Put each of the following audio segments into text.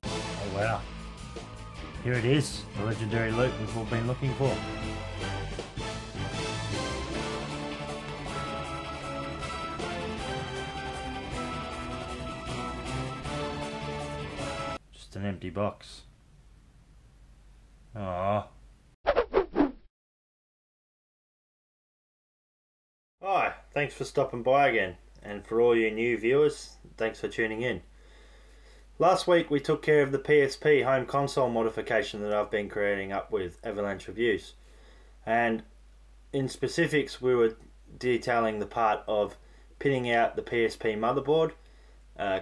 Oh wow. Here it is, the legendary loot we've all been looking for. Just an empty box. Aww. Hi, thanks for stopping by again, and for all you new viewers, thanks for tuning in. Last week we took care of the PSP home console modification that I've been creating up with Avalanche Reviews, and in specifics we were detailing the part of pinning out the PSP motherboard,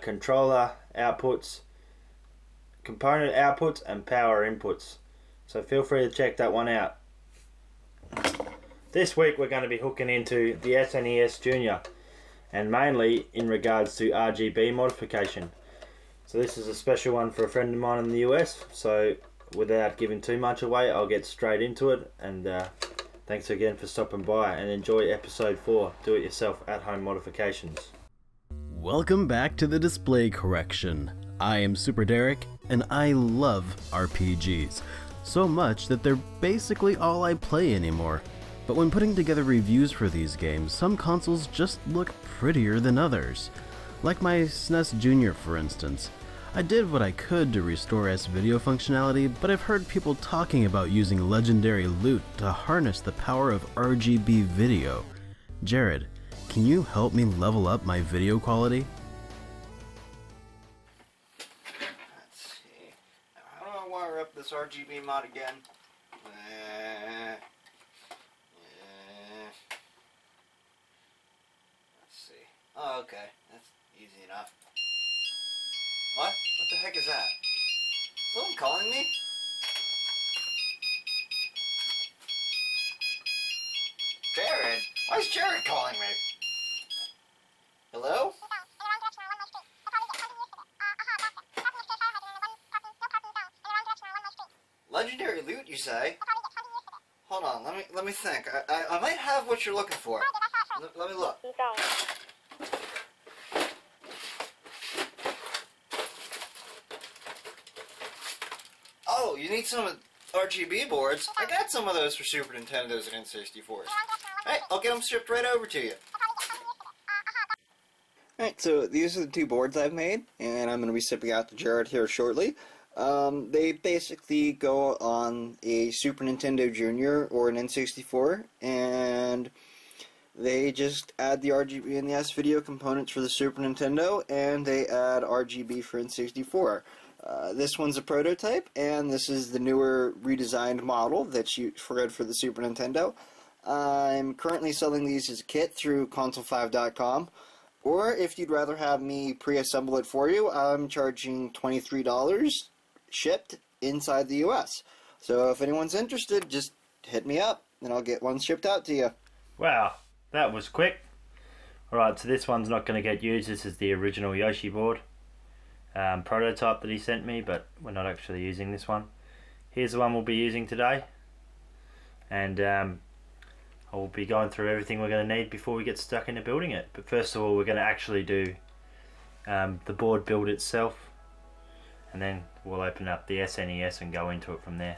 controller outputs, component outputs and power inputs, so feel free to check that one out. This week we're going to be hooking into the SNES Junior, and mainly in regards to RGB modification. So this is a special one for a friend of mine in the US, so without giving too much away, I'll get straight into it, and thanks again for stopping by, and enjoy episode 4, do it yourself at home modifications. Welcome back to the display correction. I am Super Derek, and I love RPGs, so much that they're basically all I play anymore. But when putting together reviews for these games, some consoles just look prettier than others. Like my Snes Junior, for instance. I did what I could to restore S-video functionality, but I've heard people talking about using legendary loot to harness the power of RGB video. Jared, can you help me level up my video quality? Let's see. How do I wire up this RGB mod again? Let's see. Oh, okay. That's easy enough. What? What the heck is that? Is someone calling me? Jared? Why is Jared calling me? Hello? Legendary loot, you say? Hold on, let me think. I might have what you're looking for. Let me look. Oh, you need some RGB boards? I got some of those for Super Nintendos and N64s. Hey, I'll get them shipped right over to you. Alright, so these are the two boards I've made, and I'm going to be shipping out to Jared here shortly. They basically go on a Super Nintendo Junior or an N64, and they just add the RGB and the S-video components for the Super Nintendo, and they add RGB for N64. This one's a prototype, and this is the newer redesigned model that's for the Super Nintendo. I'm currently selling these as a kit through console5.com, or if you'd rather have me pre-assemble it for you, I'm charging $23 shipped inside the US. So if anyone's interested, just hit me up, and I'll get one shipped out to you. Wow, that was quick. Alright, so this one's not going to get used. This is the original Yoshi board. Prototype that he sent me, but we're not actually using this one. Here's the one we'll be using today, and I'll be going through everything we're going to need before we get stuck into building it. But first of all, we're going to actually do the board build itself, and then we'll open up the SNES and go into it from there.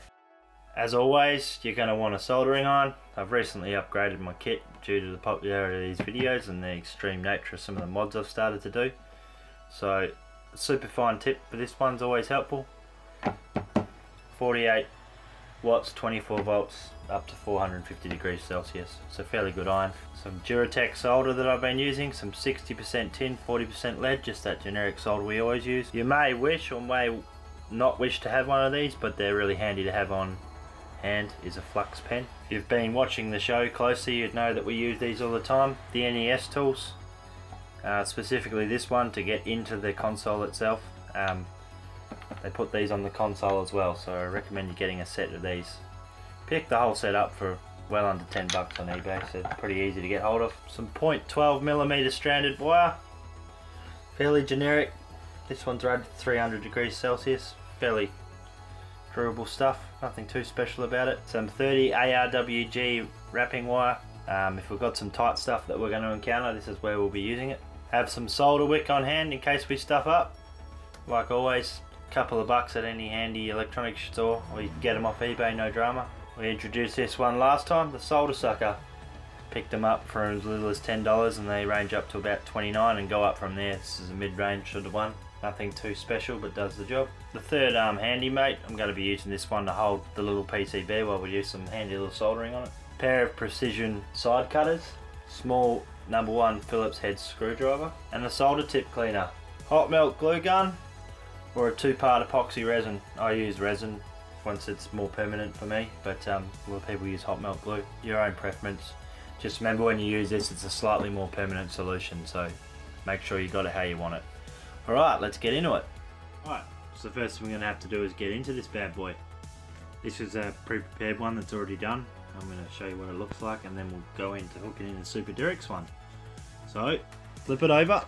As always, you're going to want a soldering iron. I've recently upgraded my kit due to the popularity of these videos and the extreme nature of some of the mods I've started to do. So super fine tip for this one's always helpful. 48 watts, 24 volts, up to 450 degrees Celsius. It's a fairly good iron. Some Duratec solder that I've been using, some 60% tin, 40% lead, just that generic solder we always use. You may wish or may not wish to have one of these, but they're really handy to have on hand. Is a flux pen. If you've been watching the show closely, you'd know that we use these all the time. The NES tools. Specifically this one to get into the console itself. They put these on the console as well, so I recommend you getting a set of these. Pick the whole set up for well under 10 bucks on eBay, so it's pretty easy to get hold of. Some 0.12mm stranded wire, fairly generic. This one's rated 300 degrees Celsius, fairly durable stuff, nothing too special about it. Some 30 ARWG wrapping wire, If we've got some tight stuff that we're going to encounter, this is where we'll be using it. Have some solder wick on hand in case we stuff up. Like always, a couple of bucks at any handy electronics store, or you can get them off eBay, no drama. We introduced this one last time, the solder sucker. Picked them up for as little as $10 and they range up to about $29 and go up from there. This is a mid-range sort of one. Nothing too special, but does the job. The third arm handy mate, I'm going to be using this one to hold the little PCB while we do some handy little soldering on it. Pair of precision side cutters, small #1 Phillips head screwdriver, and a solder tip cleaner. Hot melt glue gun or a 2-part epoxy resin. I use resin once it's more permanent for me, but a lot of people use hot melt glue. Your own preference. Just remember when you use this, it's a slightly more permanent solution, so make sure you got it how you want it. Alright, let's get into it. Alright, so the first thing we're going to have to do is get into this bad boy. This is a pre-prepared one that's already done. I'm going to show you what it looks like and then we'll go into hooking in the Super Derek's one. So, flip it over.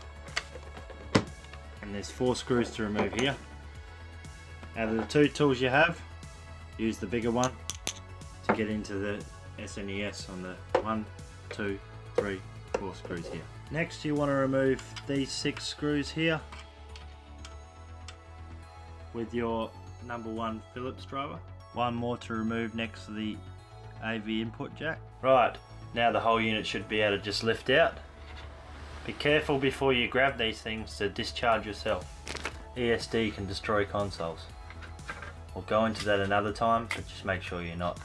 And there's 4 screws to remove here. Out of the 2 tools you have, use the bigger one to get into the SNES on the 1, 2, 3, 4 screws here. Next you want to remove these 6 screws here with your #1 Phillips driver. 1 more to remove next to the AV input jack. Right, now the whole unit should be able to just lift out. Be careful before you grab these things to discharge yourself. ESD can destroy consoles. We'll go into that another time, but just make sure you're not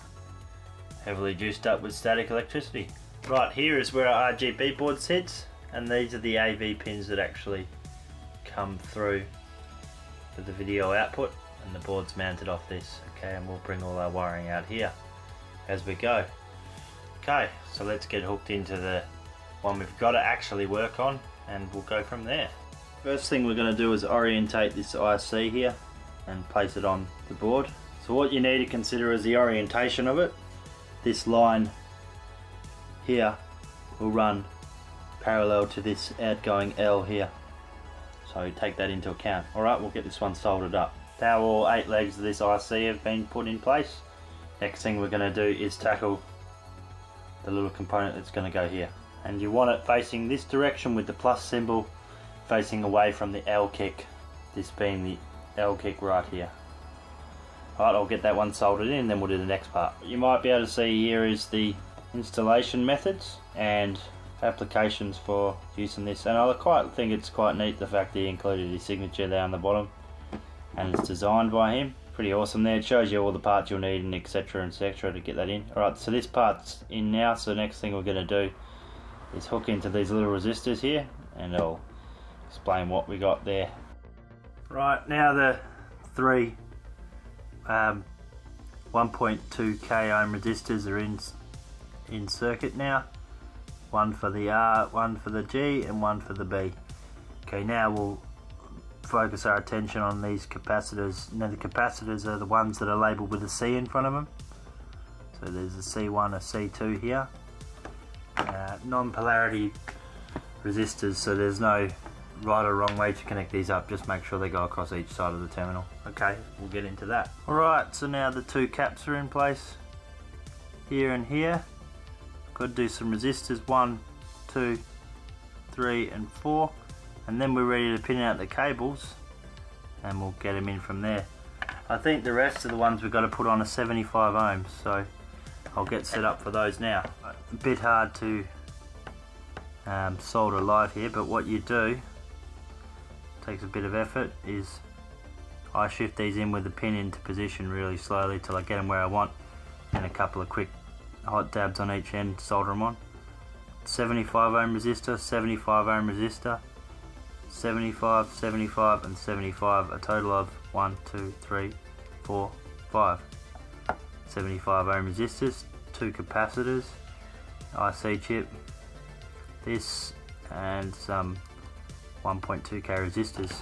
heavily juiced up with static electricity. Right, here is where our RGB board sits, and these are the AV pins that actually come through for the video output, and the board's mounted off this. Okay, and we'll bring all our wiring out here as we go. Okay, so let's get hooked into the one we've got to actually work on, and we'll go from there. First thing we're going to do is orientate this IC here and place it on the board. So what you need to consider is the orientation of it. This line here will run parallel to this outgoing L here, so take that into account. Alright, we'll get this one soldered up. Now all 8 legs of this IC have been put in place. Next thing we're going to do is tackle the little component that's going to go here, and you want it facing this direction with the plus symbol facing away from the L kick, this being the L kick right here. Alright, I'll get that one soldered in and then we'll do the next part. What you might be able to see here is the installation methods and applications for using this, and I quite think it's quite neat the fact that he included his signature there on the bottom, and it's designed by him. Pretty awesome there. It shows you all the parts you'll need and etc to get that in. Alright, so this part's in now, so next thing we're going to do is hook into these little resistors here, and I'll explain what we got there. Right, now the 3 1.2 k ohm resistors are in circuit now. One for the R, one for the G, and one for the B. Okay, now we'll focus our attention on these capacitors. Now the capacitors are the ones that are labelled with a C in front of them. So there's a C1, a C2 here. Non-polarity resistors, so there's no right or wrong way to connect these up, just make sure they go across each side of the terminal. Okay, we'll get into that. Alright, so now the 2 caps are in place, here and here. Got to do some resistors, 1, 2, 3 and 4, and then we're ready to pin out the cables and we'll get them in from there. I think the rest of the ones we've got to put on are 75 ohms, so I'll get set up for those now. A bit hard to solder live here, but what you do, takes a bit of effort, is I shift these in with the pin into position really slowly till I get them where I want, and a couple of quick hot dabs on each end, solder them on. 75 ohm resistor, 75 ohm resistor, 75, 75 and 75, a total of 1, 2, 3, 4, 5. 75 ohm resistors, 2 capacitors, IC chip, this, and some 1.2k resistors.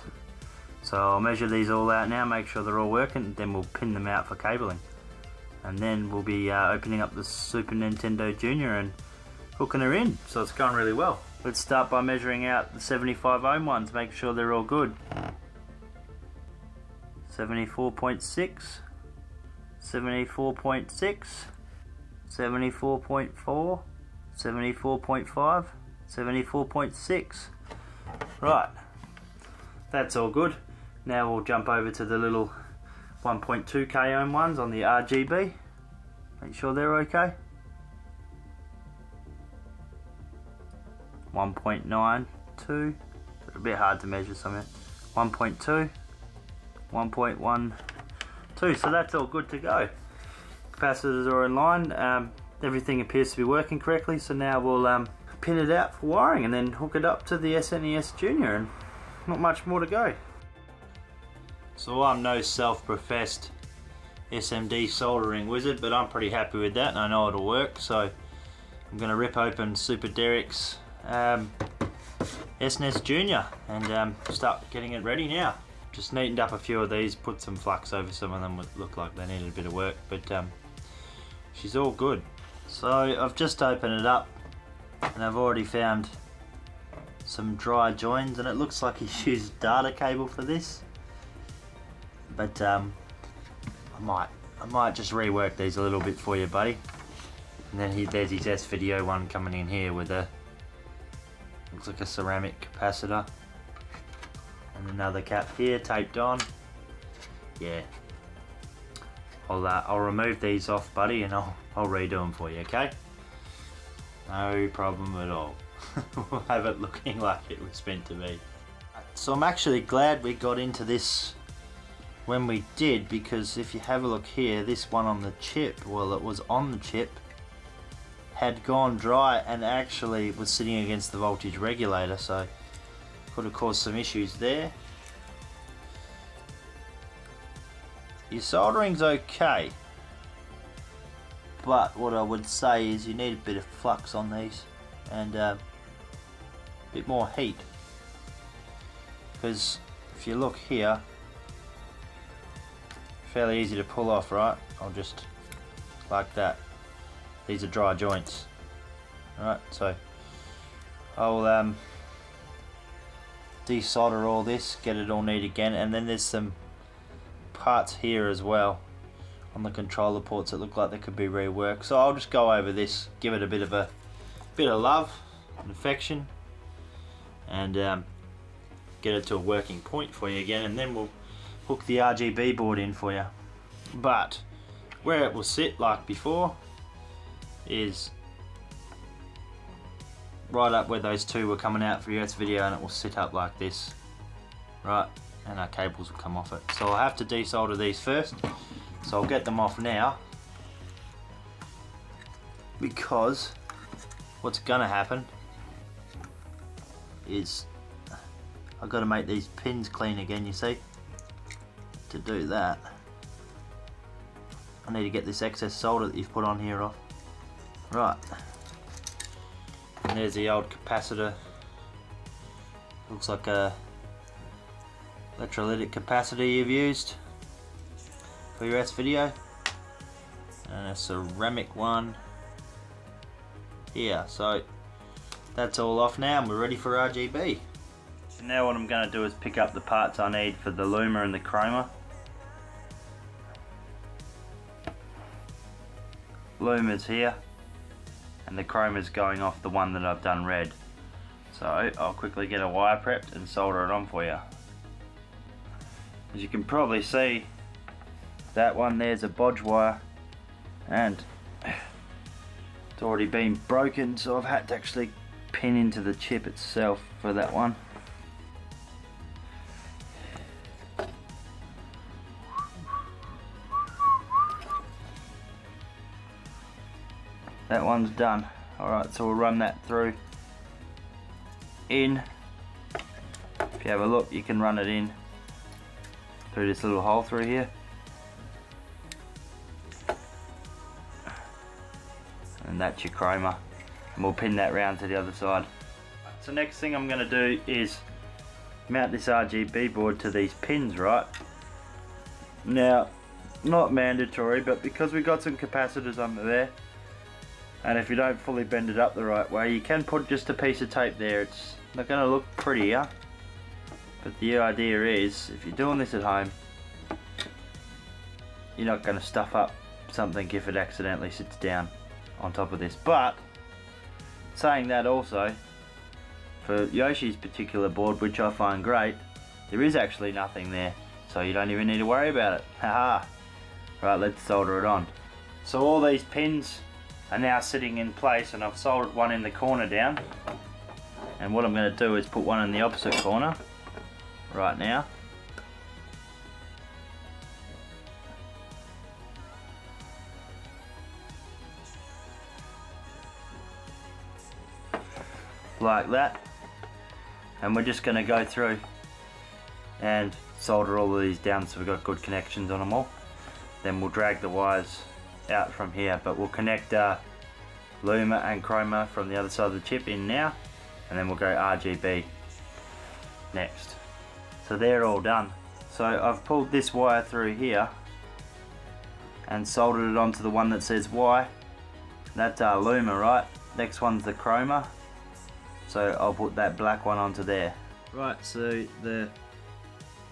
So I'll measure these all out now, make sure they're all working, then we'll pin them out for cabling. And then we'll be opening up the Super Nintendo Junior and hooking her in, so it's going really well. Let's start by measuring out the 75 ohm ones, make sure they're all good. 74.6, 74.6, 74.4, 74.5, 74.6. Right, that's all good. Now we'll jump over to the little 1.2 k ohm ones on the RGB. Make sure they're okay. 1.92, a bit hard to measure somewhere. 1.2, 1.12, so that's all good to go. Capacitors are in line, everything appears to be working correctly, so now we'll pin it out for wiring and then hook it up to the SNES Junior, and not much more to go. So I'm no self-professed SMD soldering wizard, but I'm pretty happy with that and I know it'll work, so I'm going to rip open Super Derek's Snes Junior and start getting it ready now. Just neatened up a few of these, put some flux over some of them that look like they needed a bit of work, but she's all good. So I've just opened it up and I've already found some dry joins, and it looks like he's used data cable for this, but I might just rework these a little bit for you, buddy. And then there's his S-Video one coming in here with a, looks like a ceramic capacitor, and another cap here taped on. Yeah, I'll remove these off, buddy, and I'll redo them for you, okay? No problem at all. We'll have it looking like it was meant to be. So I'm actually glad we got into this when we did, because if you have a look here, this one on the chip, well, it was on the chip, had gone dry and actually was sitting against the voltage regulator, so could have caused some issues there. Your soldering's okay, but what I would say is you need a bit of flux on these and a bit more heat, because if you look here, fairly easy to pull off, right? I'll just like that. These are dry joints. Alright, so I'll desolder all this, get it all neat again, and then there's some parts here as well on the controller ports that look like they could be reworked. So I'll just go over this, give it a bit of love and affection, and get it to a working point for you again, and then we'll hook the RGB board in for you. But where it will sit like before is right up where those two were coming out for your S-Video, and it will sit up like this, right, and our cables will come off it. So I'll have to desolder these first, so I'll get them off now, because what's gonna happen is I've got to make these pins clean again. You see, to do that I need to get this excess solder that you've put on here off. Right, and there's the old capacitor. Looks like a electrolytic capacitor you've used for your S-Video, and a ceramic one here. So that's all off now and we're ready for RGB. So now what I'm going to do is pick up the parts I need for the luma and the chroma. Luma's here and the chroma's going off the one that I've done red. So I'll quickly get a wire prepped and solder it on for you. As you can probably see, that one there's a bodge wire and it's already been broken, so I've had to actually pin into the chip itself for that one. That one's done. Alright, so we'll run that through in. If you have a look, you can run it in through this little hole through here. And that's your chroma. And we'll pin that round to the other side. So next thing I'm going to do is mount this RGB board to these pins, right? Now, not mandatory, but because we've got some capacitors under there, and if you don't fully bend it up the right way, you can put just a piece of tape there. It's not going to look prettier, but the idea is, if you're doing this at home, you're not going to stuff up something if it accidentally sits down on top of this. But saying that also, for Yoshi's particular board, which I find great, there is actually nothing there, so you don't even need to worry about it. Haha. Right, let's solder it on. So all these pins are now sitting in place, and I've soldered one in the corner down, and what I'm going to do is put one in the opposite corner right now. Like that, and we're just going to go through and solder all of these down so we've got good connections on them all. Then we'll drag the wires out from here, but we'll connect Luma and Chroma from the other side of the chip in now, and then we'll go RGB next. So they're all done. So I've pulled this wire through here and soldered it onto the one that says Y. That's our Luma, right? Next one's the Chroma. So I'll put that black one onto there. Right, so the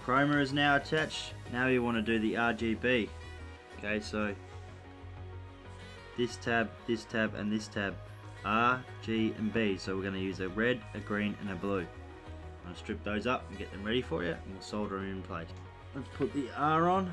Chroma is now attached. Now we want to do the RGB. Okay, so this tab, and this tab, R, G and B. So we're going to use a red, a green and a blue. I'm going to strip those up and get them ready for you, and we'll solder them in place. Let's put the R on.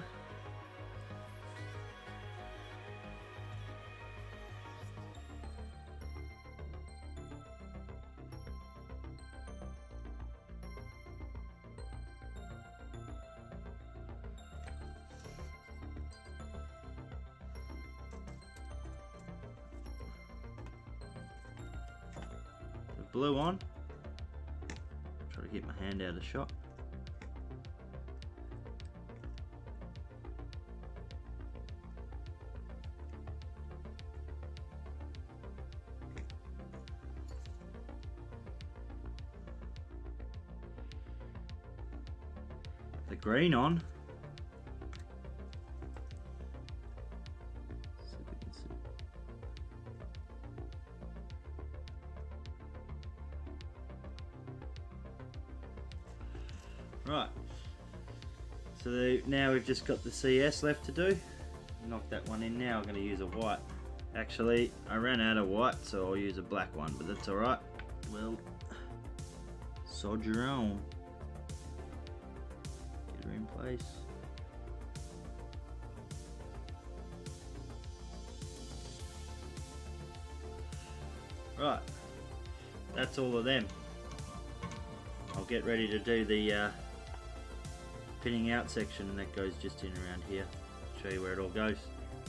Blue on. Try to get my hand out of shot. The green on. Right, so now we've just got the CS left to do. Knock that one in now. I'm going to use a white. Actually, I ran out of white, so I'll use a black one, but that's alright. Well, soldier on. Get her in place. Right, that's all of them. I'll get ready to do the pinning out section, and that goes just in around here. Show you where it all goes.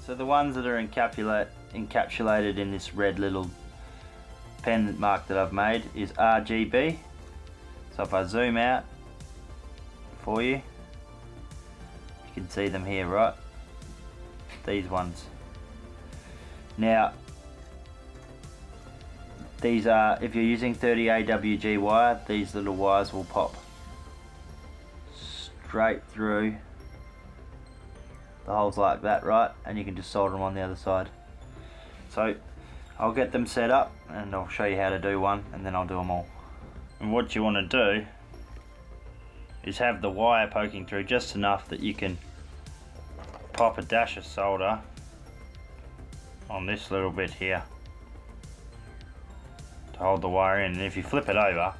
So the ones that are encapsulated in this red little pen mark that I've made is RGB. So if I zoom out for you, you can see them here, right? These ones. Now these are, if you're using 30 AWG wire, these little wires will pop straight through the holes like that, right? And you can just solder them on the other side. So I'll get them set up and I'll show you how to do one, and then I'll do them all. And what you want to do is have the wire poking through just enough that you can pop a dash of solder on this little bit here to hold the wire in. And if you flip it over,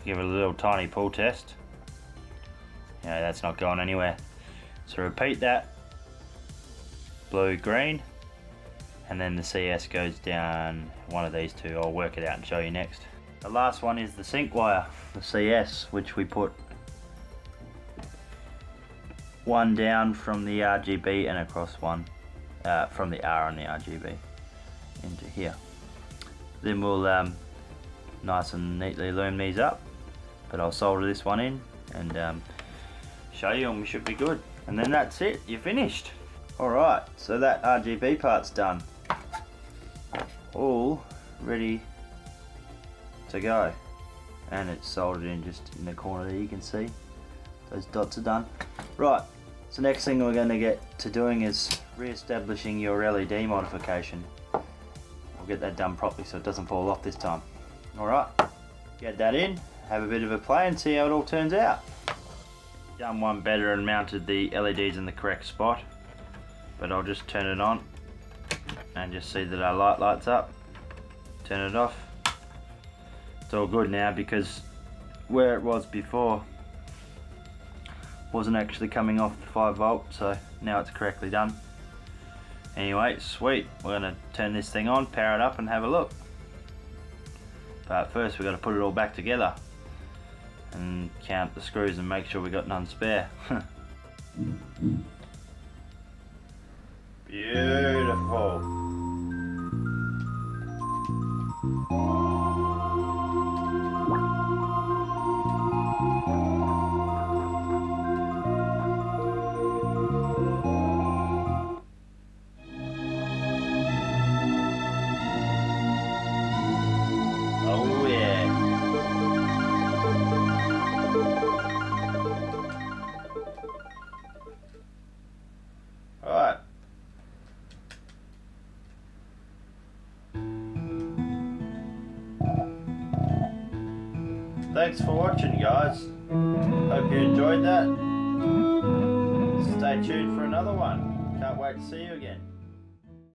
give it a little tiny pull test. Yeah, that's not going anywhere. So repeat that. Blue, green, and then the CS goes down one of these two. I'll work it out and show you next. The last one is the sync wire, the CS, which we put one down from the RGB and across one from the R on the RGB into here. Then we'll nice and neatly loom these up, but I'll solder this one in and show you, and we should be good. And then that's it, you're finished. Alright, so that RGB part's done. All ready to go. And it's soldered in just in the corner there, you can see. Those dots are done. Right, so next thing we're going to get to doing is re-establishing your LED modification. I'll get that done properly so it doesn't fall off this time. Alright, get that in, have a bit of a play and see how it all turns out. Done one better and mounted the LEDs in the correct spot, but I'll just turn it on and just see that our light lights up. turn it off. It's all good now because where it was before wasn't actually coming off the 5 volt, so now it's correctly done. Anyway, sweet, we're gonna turn this thing on, power it up and have a look. But first we've got to put it all back together and count the screws and make sure we got none spare. Beautiful. Oh yeah. Alright. Thanks for watching, guys. Hope you enjoyed that. Stay tuned for another one. Can't wait to see you again.